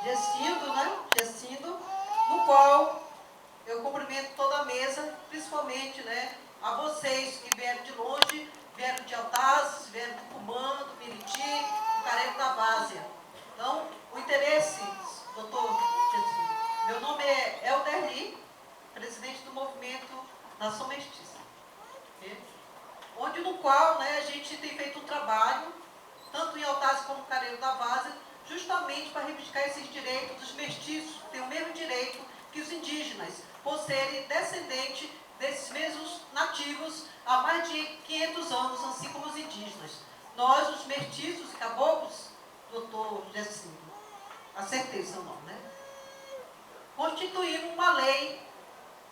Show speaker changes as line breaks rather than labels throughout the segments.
Gessindo, né? Gessindo, no qual eu cumprimento toda a mesa, principalmente, né, a vocês que vieram de longe, vieram de Altazes, vieram do Cumã, do Miriti, do Carego da Várzea. Então, o interesse, doutor Gessindo, meu nome é Elderli, presidente do movimento Nação Mestiça, okay? Onde no qual, né, a gente tem feito um trabalho, tanto em Altazes como no Carego da Várzea, justamente para reivindicar esses direitos dos mestiços, que têm o mesmo direito que os indígenas, por serem descendentes desses mesmos nativos há mais de 500 anos, assim como os indígenas. Nós, os mestiços, caboclos, doutor Gessindo, acertei seu nome, né? Constituímos uma lei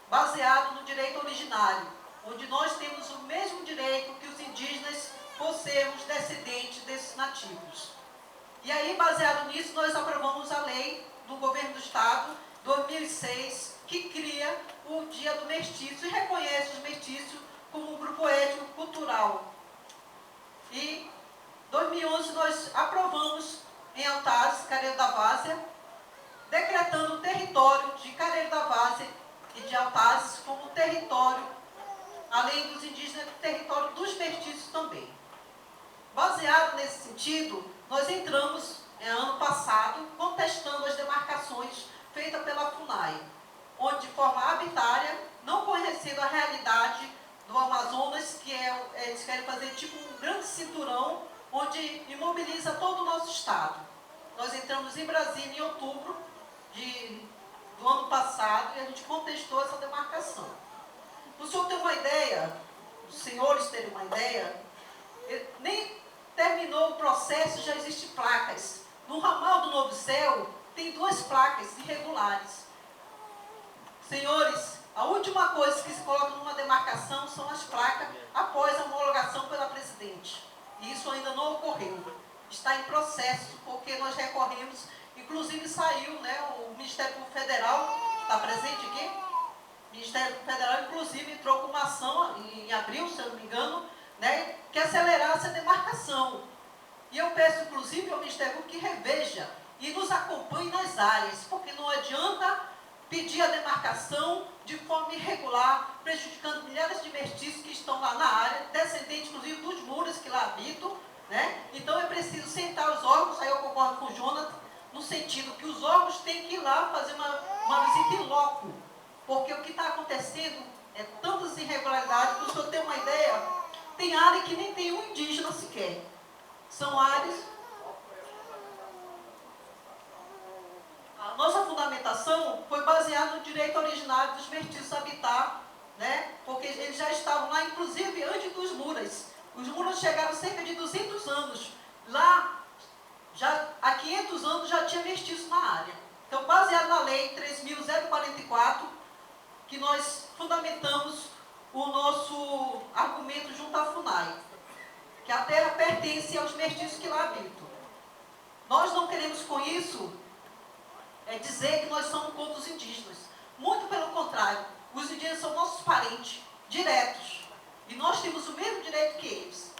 baseada no direito originário, onde nós temos o mesmo direito que os indígenas por sermos descendentes desses nativos. E aí, baseado nisso, nós aprovamos a lei do Governo do Estado, 2006, que cria o Dia do Mestiço e reconhece os mestiços como um grupo étnico-cultural. E em 2011 nós aprovamos em Altazes, Carego da Várzea, decretando o território de Carego da Várzea e de Altazes como território, além dos indígenas, território dos mestiços também. Baseado nesse sentido, nós entramos, ano passado, contestando as demarcações feitas pela FUNAI, onde de forma arbitrária, não conhecendo a realidade do Amazonas, que eles querem fazer tipo um grande cinturão, onde imobiliza todo o nosso estado. Nós entramos em Brasília em outubro do ano passado e a gente contestou essa demarcação. Para o senhor ter uma ideia, os senhores terem uma ideia, nem terminou o processo, já existem placas. No ramal do Novo Céu, tem 2 placas irregulares. Senhores, a última coisa que se coloca numa demarcação são as placas após a homologação pela presidente. E isso ainda não ocorreu. Está em processo, porque nós recorremos, inclusive saiu, né, o Ministério Federal, está presente aqui? O Ministério Federal, inclusive, entrou com uma ação em abril, se eu não me engano, né, que acelerasse a demarcação. E eu peço, inclusive, ao Ministério que reveja e nos acompanhe nas áreas, porque não adianta pedir a demarcação de forma irregular, prejudicando milhares de mestiços que estão lá na área, descendentes, inclusive, dos muros que lá habitam, né? Então, é preciso sentar os órgãos, aí eu concordo com o Jonathan, no sentido que os órgãos têm que ir lá fazer uma visita em loco, porque o que está acontecendo é tantas irregularidades, para o senhor ter uma ideia, tem área que nem tem um indígena sequer. São áreas... A nossa fundamentação foi baseada no direito originário dos mestiços habitar, né? Porque eles já estavam lá, inclusive, antes dos muras. Os muras chegaram cerca de 200 anos. Lá, já, há 500 anos, já tinha mestiço na área. Então, baseado na lei 3.044, que nós fundamentamos o nosso argumento junto à FUNAI, que a terra pertence aos mestiços que lá habitam. Nós não queremos com isso dizer que nós somos contra os indígenas. Muito pelo contrário, os indígenas são nossos parentes diretos. E nós temos o mesmo direito que eles.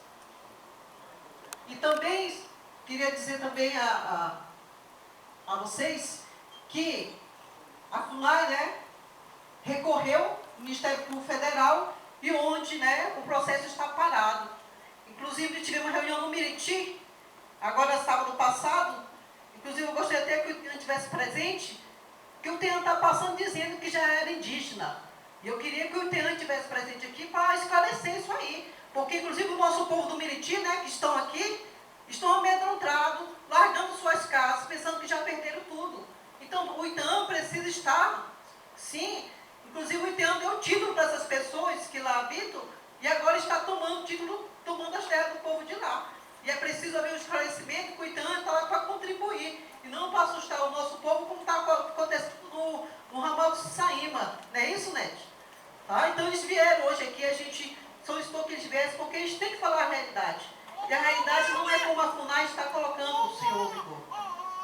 E também, queria dizer também a vocês que a FUNAI, né, recorreu ao Ministério Público Federal e onde, né, o processo está parado. Inclusive, tivemos uma reunião no Miriti, agora sábado passado. Inclusive, eu gostaria até que o Tean estivesse presente, que o Tean está passando dizendo que já era indígena. E eu queria que o Tean estivesse presente aqui para esclarecer isso aí. Porque, inclusive, o nosso povo do Miriti, né, que estão aqui, estão amedrontados, largando suas casas, pensando que já perderam tudo. Então, o Iteam precisa estar, sim. Inclusive, o Iteam deu título para essas pessoas que lá habitam e agora está tomando título, tomando as terras do povo de lá. E é preciso haver um esclarecimento que o Iteam está lá para contribuir e não para assustar o nosso povo, como está acontecendo no ramal do Saíma. Não é isso, Nete? Tá? Então, eles vieram hoje aqui, a gente solicitou que eles viessem, porque eles têm que falar a realidade. E a realidade não é como a FUNAI está colocando, senhor Vigor.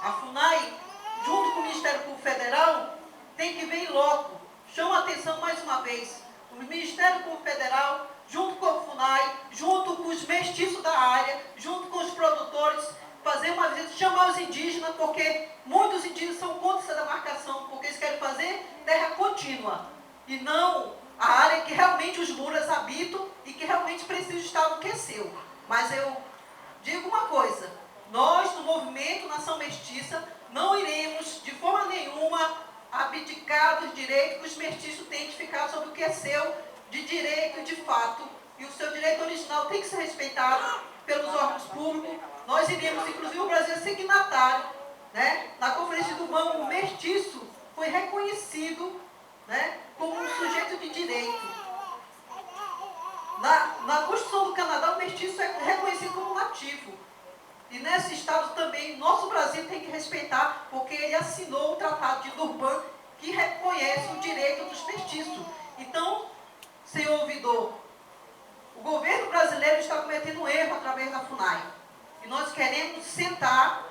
A FUNAI, junto com o Ministério Público Federal, tem que vir logo. Chama a atenção mais uma vez. O Ministério Público Federal, junto com a FUNAI, junto com os mestiços da área, junto com os produtores, fazer uma visita, chamar os indígenas, porque muitos os indígenas são contra essa demarcação, porque eles querem fazer terra contínua, e não a área que realmente os muras habitam e que realmente precisa estar no que é seu. Mas eu digo uma coisa, nós do movimento Nação Mestiça não iremos de forma nenhuma abdicar dos direitos que os mestiços têm de ficar sobre o que é seu, de direito e de fato, e o seu direito original tem que ser respeitado pelos órgãos públicos. Nós iremos, inclusive o Brasil é signatário, né? Na Conferência do BAN, o mestiço foi reconhecido, né, como um sujeito de direito. Na Constituição do Canadá, o mestiço é reconhecido como nativo. E nesse estado também, nosso Brasil tem que respeitar, porque ele assinou o Tratado de Durban, que reconhece o direito dos mestiços. Então, senhor ouvidor, o governo brasileiro está cometendo um erro através da FUNAI. E nós queremos sentar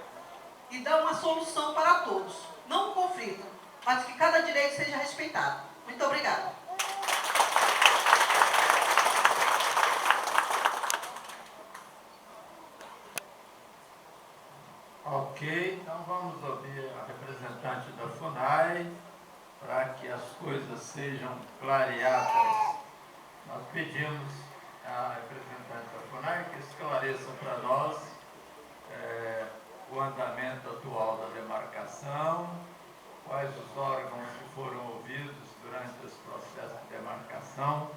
e dar uma solução para todos. Não um conflito, mas que cada direito seja respeitado. Muito obrigada.
Ok, então vamos ouvir a representante da FUNAI para que as coisas sejam clareadas. Nós pedimos à representante da FUNAI que esclareça para nós o andamento atual da demarcação, quais os órgãos que foram ouvidos durante esse processo de demarcação,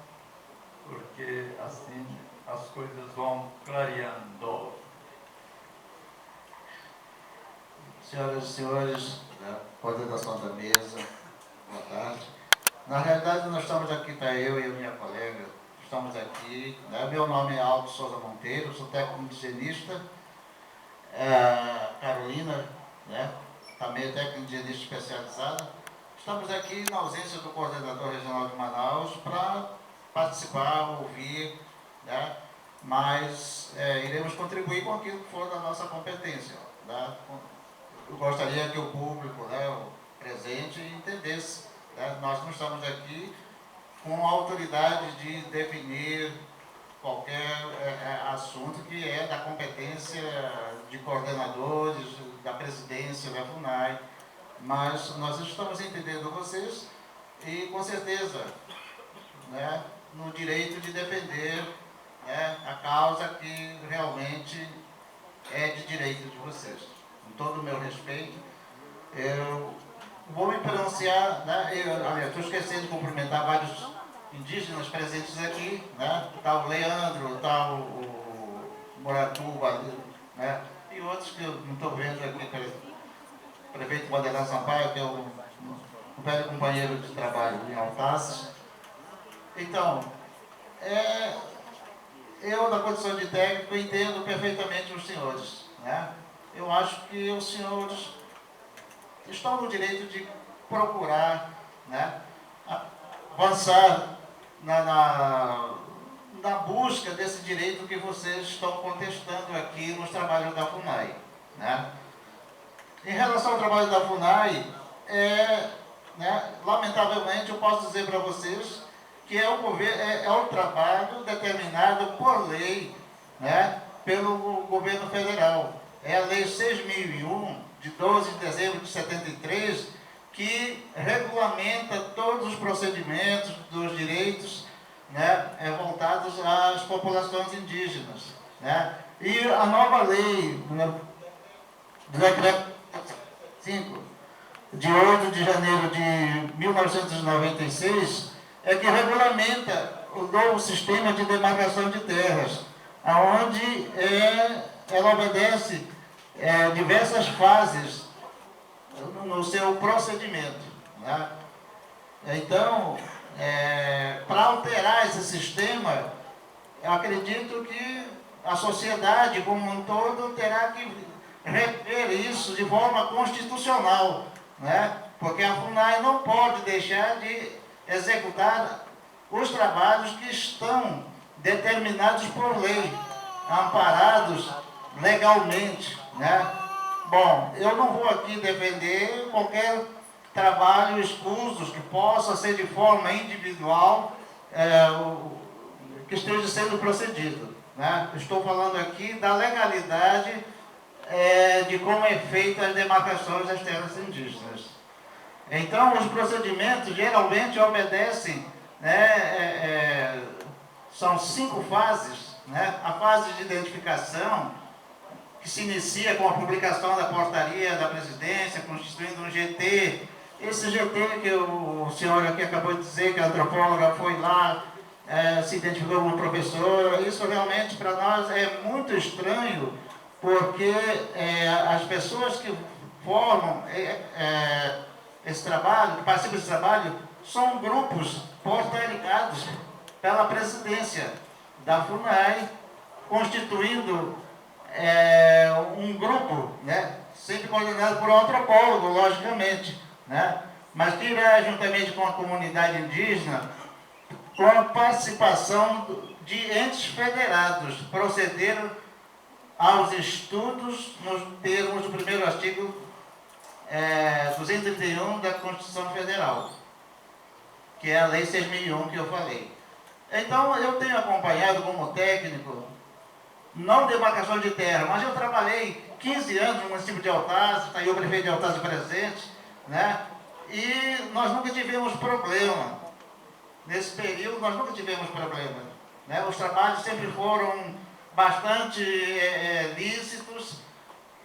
porque assim as coisas vão clareando.
Senhoras e senhores, coordenação da mesa, boa tarde. Na realidade, nós estamos aqui, está eu e a minha colega, estamos aqui, né? Meu nome é Aldo Souza Monteiro, sou técnico indigenista, Carolina, né? Também é técnico indigenista especializada. Estamos aqui na ausência do coordenador regional de Manaus para participar, ouvir, né? Mas iremos contribuir com aquilo que for da nossa competência, né? Eu gostaria que o público, né, o presente, entendesse, né? Nós não estamos aqui com a autoridade de definir qualquer assunto que é da competência de coordenadores, da presidência da FUNAI, mas nós estamos entendendo vocês e, com certeza, né, no direito de defender, né, a causa que realmente é de direito de vocês. Com todo o meu respeito, eu vou me pronunciar, né, eu estou esquecendo de cumprimentar vários indígenas presentes aqui, né? Está o Leandro, está o Moratuba, né? E outros que eu não estou vendo aqui, o prefeito Bandeirão Sampaio, que é um velho companheiro de trabalho em Alface. Então, eu, na condição de técnico, entendo perfeitamente os senhores, né? Eu acho que os senhores estão no direito de procurar, né, avançar na busca desse direito que vocês estão contestando aqui nos trabalhos da FUNAI, né? Em relação ao trabalho da FUNAI, né, lamentavelmente eu posso dizer para vocês que é um trabalho determinado por lei, né, pelo governo federal. É a Lei 6.001, de 12 de dezembro de 73, que regulamenta todos os procedimentos dos direitos, né, voltados às populações indígenas, né? E a nova lei, do decreto 5, de 8 de janeiro de 1996, é que regulamenta o novo sistema de demarcação de terras, onde ela obedece diversas fases no seu procedimento, né? Então, para alterar esse sistema, eu acredito que a sociedade como um todo terá que rever isso de forma constitucional, né? Porque a FUNAI não pode deixar de executar os trabalhos que estão determinados por lei, amparados legalmente, né? Bom, eu não vou aqui defender qualquer trabalho escuso que possa ser de forma individual, que esteja sendo procedido, né? Estou falando aqui da legalidade de como é feita as demarcações das terras indígenas. Então, os procedimentos geralmente obedecem, né, são 5 fases, né? A fase de identificação, que se inicia com a publicação da portaria da presidência, constituindo um GT. Esse GT que o senhor aqui acabou de dizer, que a antropóloga foi lá, se identificou como professor, isso realmente para nós é muito estranho, porque as pessoas que formam esse trabalho, que participam desse trabalho, são grupos porta-ligados pela presidência da FUNAI, constituindo um grupo, né, sempre coordenado por um antropólogo, logicamente, né, mas que irá, juntamente com a comunidade indígena, com a participação de entes federados, proceder aos estudos nos termos do primeiro artigo 231 da Constituição Federal, que é a Lei 6.001 que eu falei. Então, eu tenho acompanhado como técnico, não demarcação de terra, mas eu trabalhei 15 anos no município de Altazes, está aí o prefeito de Altazes presente, né? E nós nunca tivemos problema. Nesse período, nós nunca tivemos problema, né? Os trabalhos sempre foram bastante lícitos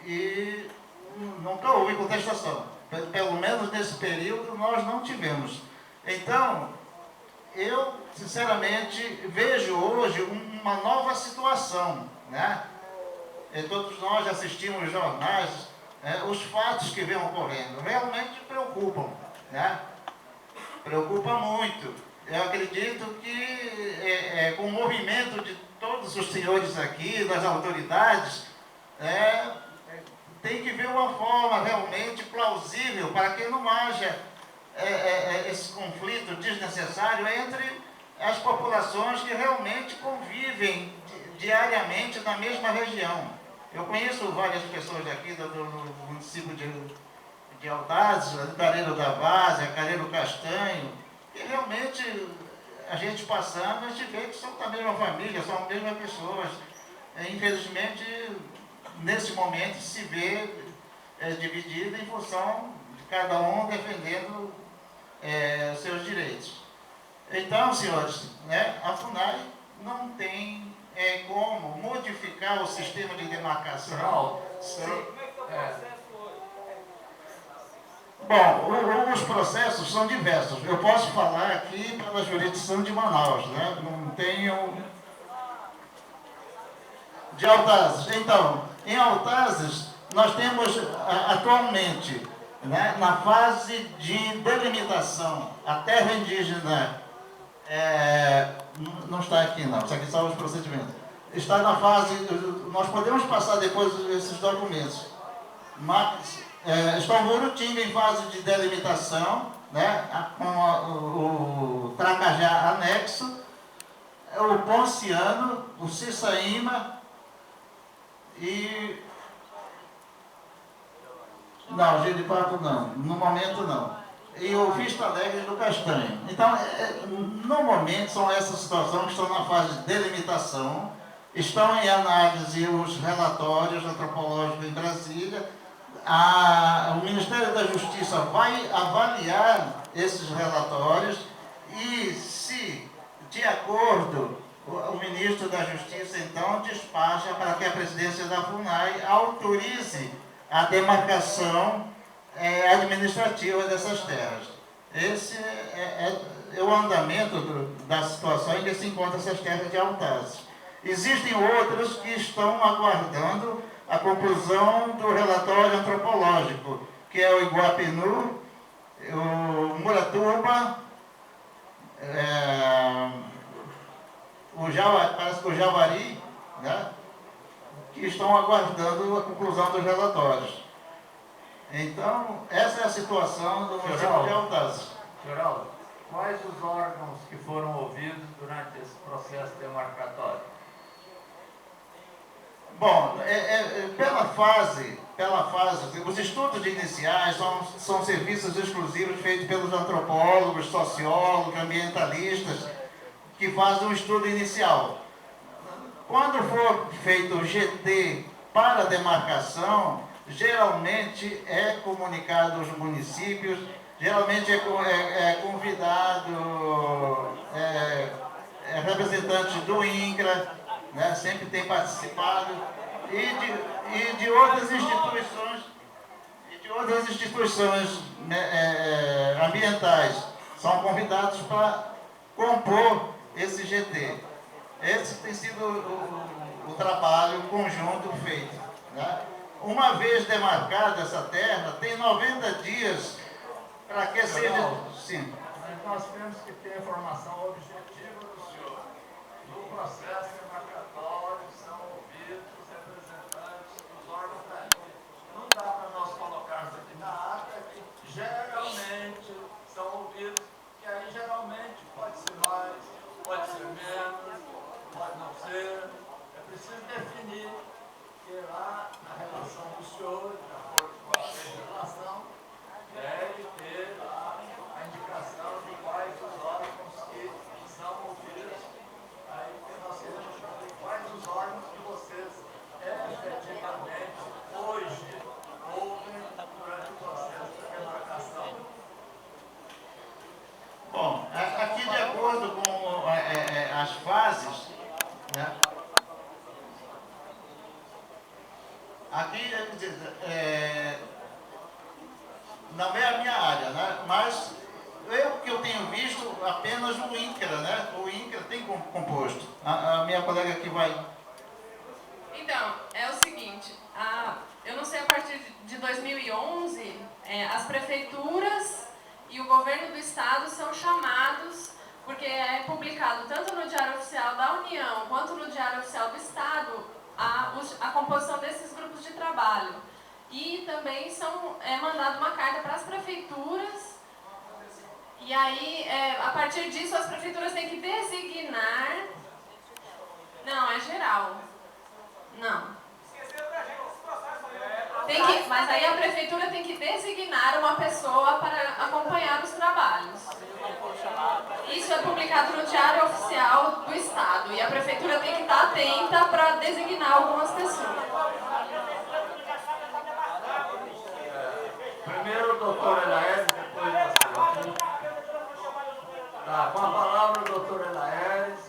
e nunca houve contestação. Pelo menos nesse período, nós não tivemos. Então, eu, sinceramente, vejo hoje uma nova situação, né? E todos nós assistimos jornais, os fatos que vêm ocorrendo realmente preocupam, né? Preocupa muito. Eu acredito que com o movimento de todos os senhores aqui, das autoridades, tem que ver uma forma realmente plausível para que não haja esse conflito desnecessário entre as populações que realmente convivem diariamente na mesma região. Eu conheço várias pessoas aqui do município de Altazes, Careiro da Várzea, Careiro Castanho, e realmente a gente passando, a gente vê que são da mesma família, são as mesmas pessoas. Infelizmente, nesse momento se vê dividido em função de cada um defendendo seus direitos. Então, senhores, né, a FUNAI não tem como modificar o sistema de demarcação. Bom, os processos são diversos. Eu posso falar aqui pela jurisdição de Manaus, né? Não tenho... De Altazes. Então, em Altazes, nós temos atualmente, né, na fase de delimitação, a terra indígena não está aqui não, isso aqui são os procedimentos. Está na fase, nós podemos passar depois esses documentos, mas está o Murutinga em fase de delimitação, né, com o Tracajá anexo, o Ponciano, o Cissaíma e... Não, Jeripapo não, no momento não. E o Vista Alegre do Castanho. Então, no momento, são essas situações que estão na fase de delimitação, estão em análise os relatórios antropológicos em Brasília. O Ministério da Justiça vai avaliar esses relatórios e, se, de acordo, o ministro da Justiça, então, despacha para que a presidência da FUNAI autorize a demarcação administrativa dessas terras. Esse é o andamento da situação em que se encontram essas terras de Altazes. Existem outras que estão aguardando a conclusão do relatório antropológico, que é o Iguapinu, o Muratuba, parece que o Javari, né, que estão aguardando a conclusão dos relatórios. Então, essa é a situação do município de Altazes.
Geraldo, quais os órgãos que foram ouvidos durante esse processo demarcatório?
Bom, pela fase, os estudos iniciais são serviços exclusivos feitos pelos antropólogos, sociólogos, ambientalistas, que fazem um estudo inicial. Quando for feito o GT para a demarcação, geralmente é comunicado aos municípios, geralmente é convidado representante do INCRA, né, sempre tem participado, e de outras instituições né, ambientais são convidados para compor esse GT. Esse tem sido o trabalho conjunto feito. Né? Uma vez demarcada essa terra, tem 90 dias para que seja... Sim.
Mas nós temos que ter informação objetiva do senhor. No processo demarcatório são ouvidos os representantes dos órgãos da lei. Não dá para nós colocarmos aqui na ata que geralmente são ouvidos, que aí geralmente pode ser mais, pode ser menos, pode não ser. É preciso definir que lá na relação do senhor, de acordo com a legislação, deve ter lá a indicação de quais os órgãos que são ouvidos. Aí nós queremos saber quais os órgãos que vocês efetivamente hoje ouvem durante o processo de demarcação.
Bom, aqui de acordo com as fases, né? Aqui, não é a minha área, né? Mas que eu tenho visto apenas o INCRA, né? O INCRA tem composto. A minha colega aqui vai...
Então, é o seguinte, eu não sei, a partir de 2011, as prefeituras e o governo do estado são chamados, porque é publicado tanto no Diário Oficial da União quanto no Diário Oficial do Estado, a composição desses grupos de trabalho. E também é mandada uma carta para as prefeituras, e aí, a partir disso, as prefeituras têm que designar... Não, é geral. Não. Mas aí a prefeitura tem que designar uma pessoa para acompanhar os trabalhos. Isso é publicado no Diário Oficial do Estado, e a prefeitura tem que estar atenta para designar algumas pessoas.